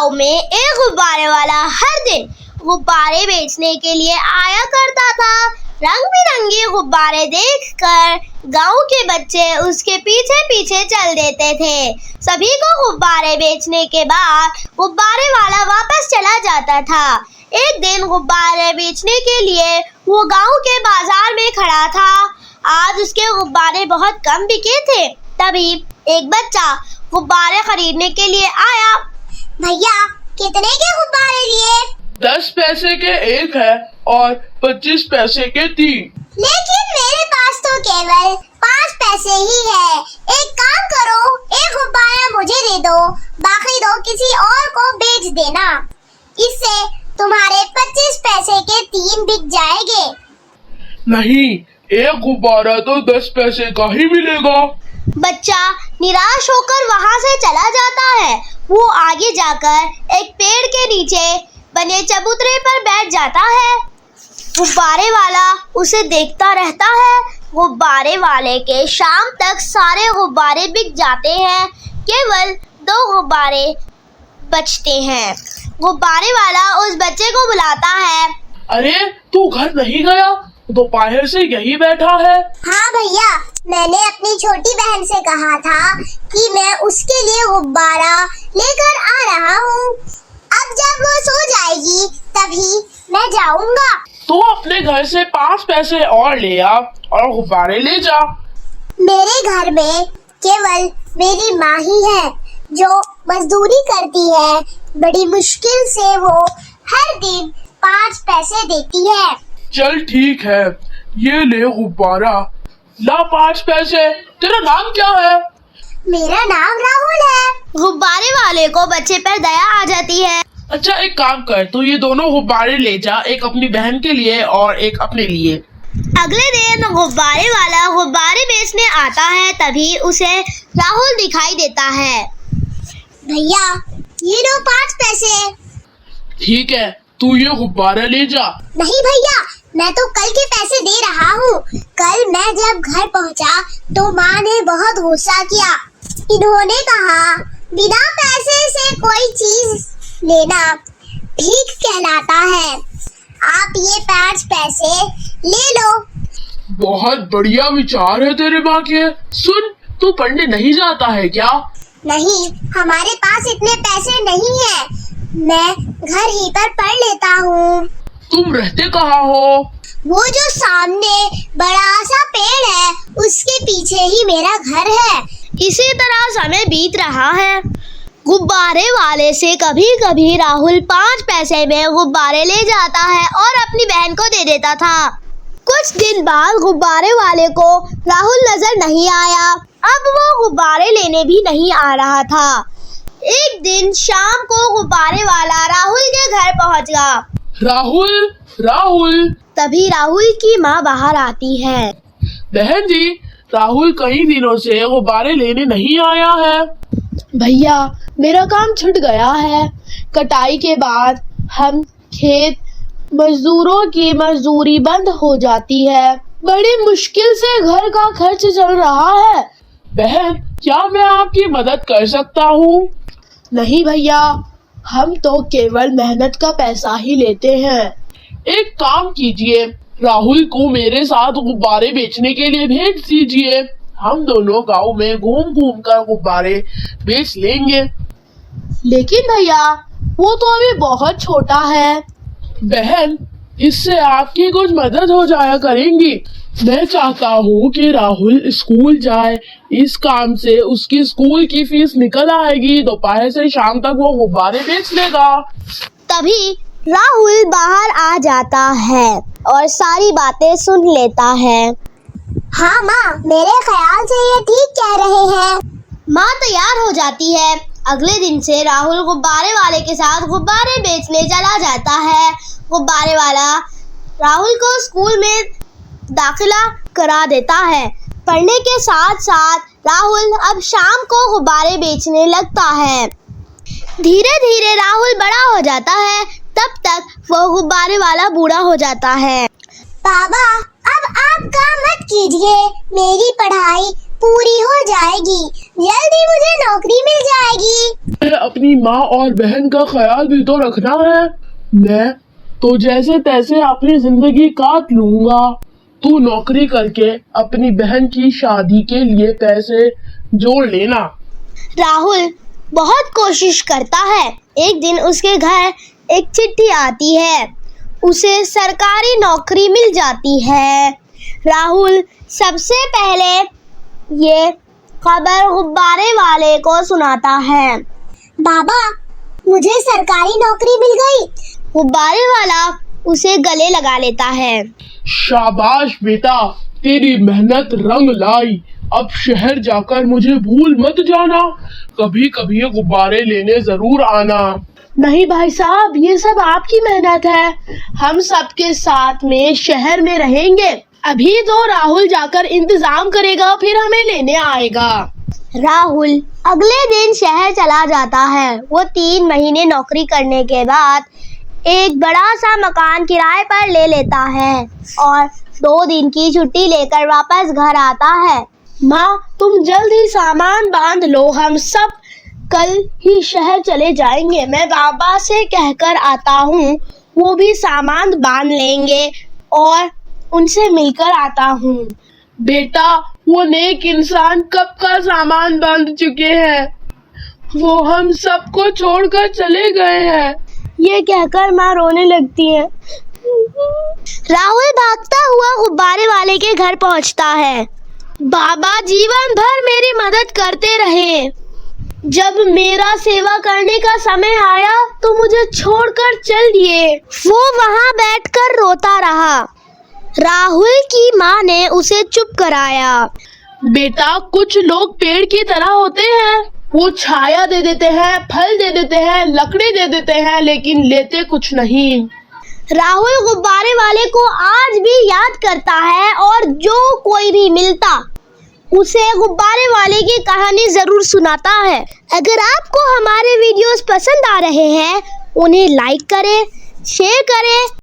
गांव में एक गुब्बारे वाला हर दिन गुब्बारे बेचने के लिए आया करता था। रंग बिरंगे गुब्बारे देखकर गांव के बच्चे उसके पीछे पीछे चल देते थे। सभी को गुब्बारे बेचने के बाद गुब्बारे वाला वापस चला जाता था। एक दिन गुब्बारे बेचने के लिए वो गांव के बाजार में खड़ा था। आज उसके गुब्बारे बहुत कम बिके थे। तभी एक बच्चा गुब्बारे खरीदने के लिए आया। भैया, कितने के गुब्बारे लिए? 10 पैसे के एक है और 25 पैसे के 3। लेकिन मेरे पास तो केवल 5 पैसे ही है। एक काम करो, एक गुब्बारा मुझे दे दो, बाकी 2 किसी और को बेच देना। इससे तुम्हारे 25 पैसे के 3 बिक जाएंगे। नहीं, एक गुब्बारा तो 10 पैसे का ही मिलेगा। बच्चा निराश होकर वहाँ से चला जाता है। वो आगे जाकर एक पेड़ के नीचे बने चबूतरे पर बैठ जाता है। गुब्बारे वाला उसे देखता रहता है। गुब्बारे वाले के शाम तक सारे गुब्बारे बिक जाते हैं। केवल 2 गुब्बारे बचते हैं। गुब्बारे वाला उस बच्चे को बुलाता है। अरे, तू घर नहीं गया? दोपहर से यही बैठा है। हाँ भैया, मैंने अपनी छोटी बहन से कहा था कि मैं उसके लिए गुब्बारा लेकर आ रहा हूँ। अब जब वो सो जाएगी तभी मैं जाऊँगा। तू अपने घर से 5 पैसे और ले आ और गुब्बारे ले जा। मेरे घर में केवल मेरी माँ ही है जो मजदूरी करती है। बड़ी मुश्किल से वो हर दिन 5 पैसे देती है। चल ठीक है, ये ले गुब्बारा, ला 5 पैसे। तेरा नाम क्या है? मेरा नाम राहुल है। गुब्बारे वाले को बच्चे पर दया आ जाती है। अच्छा, एक काम कर, तू ये दोनों गुब्बारे ले जा, एक अपनी बहन के लिए और एक अपने लिए। अगले दिन गुब्बारे वाला गुब्बारे बेचने आता है। तभी उसे राहुल दिखाई देता है। भैया, ये लो 5 पैसे। ठीक है, तू ये गुब्बारा ले जा। नहीं भैया, मैं तो कल के पैसे दे रहा हूँ। कल मैं जब घर पहुँचा तो माँ ने बहुत गुस्सा किया। इन्होंने कहा बिना पैसे से कोई चीज लेना भीख कहलाता है। आप ये 5 पैसे ले लो। बहुत बढ़िया विचार है तेरे माँ के। सुन, तू पढ़ने नहीं जाता है क्या? नहीं, हमारे पास इतने पैसे नहीं है। मैं घर ही पर पढ़ लेता हूँ। तुम रहते कहाँ हो? वो जो सामने बड़ा सा पेड़ है उसके पीछे ही मेरा घर है। इसी तरह समय बीत रहा है। गुब्बारे वाले से कभी कभी राहुल 5 पैसे में गुब्बारे ले जाता है और अपनी बहन को दे देता था। कुछ दिन बाद गुब्बारे वाले को राहुल नजर नहीं आया। अब वो गुब्बारे लेने भी नहीं आ रहा था। एक दिन शाम को गुब्बारे वाला राहुल के घर पहुंच गया। राहुल, राहुल। तभी राहुल की माँ बाहर आती है। बहन जी, राहुल कई दिनों से गुब्बारे लेने नहीं आया है। भैया, मेरा काम छूट गया है। कटाई के बाद हम खेत मजदूरों की मजदूरी बंद हो जाती है। बड़ी मुश्किल से घर का खर्च चल रहा है। बहन, क्या मैं आपकी मदद कर सकता हूँ? नहीं भैया, हम तो केवल मेहनत का पैसा ही लेते हैं। एक काम कीजिए, राहुल को मेरे साथ गुब्बारे बेचने के लिए भेज दीजिए। हम दोनों गांव में घूम घूम कर गुब्बारे बेच लेंगे। लेकिन भैया, वो तो अभी बहुत छोटा है। बहन, इससे आपकी कुछ मदद हो जाया करेंगी। मैं चाहता हूँ कि राहुल स्कूल जाए। इस काम से उसकी स्कूल की फीस निकल आएगी। दोपहर से शाम तक वो गुब्बारे बेच लेगा। तभी राहुल बाहर आ जाता है और सारी बातें सुन लेता है। हाँ माँ, मेरे ख्याल से ये ठीक कह रहे हैं। माँ तैयार हो जाती है। अगले दिन से राहुल गुब्बारे वाले के साथ गुब्बारे बेचने चला जाता है। गुब्बारे वाला राहुल को स्कूल में दाखिला करा देता है। पढ़ने के साथ साथ राहुल अब शाम को गुब्बारे बेचने लगता है। धीरे धीरे राहुल बड़ा हो जाता है। तब तक वो गुब्बारे वाला बूढ़ा हो जाता है। बाबा, अब आप काम मत कीजिए। मेरी पढ़ाई पूरी हो जाएगी। जल्दी मुझे नौकरी मिल जाएगी। अपनी माँ और बहन का ख्याल भी तो रखना है। मैं तो जैसे तैसे अपनी जिंदगी काट लूंगा। तू नौकरी करके अपनी बहन की शादी के लिए पैसे जोड़ लेना। राहुल बहुत कोशिश करता है। एक दिन उसके घर एक चिट्ठी आती है। उसे सरकारी नौकरी मिल जाती है। राहुल सबसे पहले ये खबर गुब्बारे वाले को सुनाता है। बाबा, मुझे सरकारी नौकरी मिल गई। गुब्बारे वाला उसे गले लगा लेता है। शाबाश बेटा, तेरी मेहनत रंग लाई। अब शहर जाकर मुझे भूल मत जाना। कभी कभी गुब्बारे लेने जरूर आना। नहीं भाई साहब, ये सब आपकी मेहनत है। हम सबके साथ में शहर में रहेंगे। अभी तो राहुल जाकर इंतजाम करेगा, फिर हमें लेने आएगा। राहुल अगले दिन शहर चला जाता है। वो 3 महीने नौकरी करने के बाद एक बड़ा सा मकान किराए पर ले लेता है और 2 दिन की छुट्टी लेकर वापस घर आता है। माँ, तुम जल्द ही सामान बांध लो, हम सब कल ही शहर चले जाएंगे। मैं बाबा से कहकर आता हूँ, वो भी सामान बांध लेंगे और उनसे मिलकर आता हूँ। बेटा, वो नेक इंसान कब का सामान बांध चुके हैं। वो हम सबको छोड़कर चले गए हैं। ये कहकर माँ रोने लगती है। राहुल भागता हुआ गुब्बारे वाले के घर पहुँचता है। बाबा जीवन भर मेरी मदद करते रहे। जब मेरा सेवा करने का समय आया तो मुझे छोड़कर चल दिए। वो वहाँ बैठकर रोता रहा। राहुल की माँ ने उसे चुप कराया। बेटा, कुछ लोग पेड़ की तरह होते हैं। वो छाया दे देते हैं, फल दे देते हैं, लकड़ी दे देते हैं, लेकिन लेते कुछ नहीं। राहुल गुब्बारे वाले को आज भी याद करता है और जो कोई भी मिलता उसे गुब्बारे वाले की कहानी जरूर सुनाता है। अगर आपको हमारे वीडियोस पसंद आ रहे हैं, उन्हें लाइक करें, शेयर करें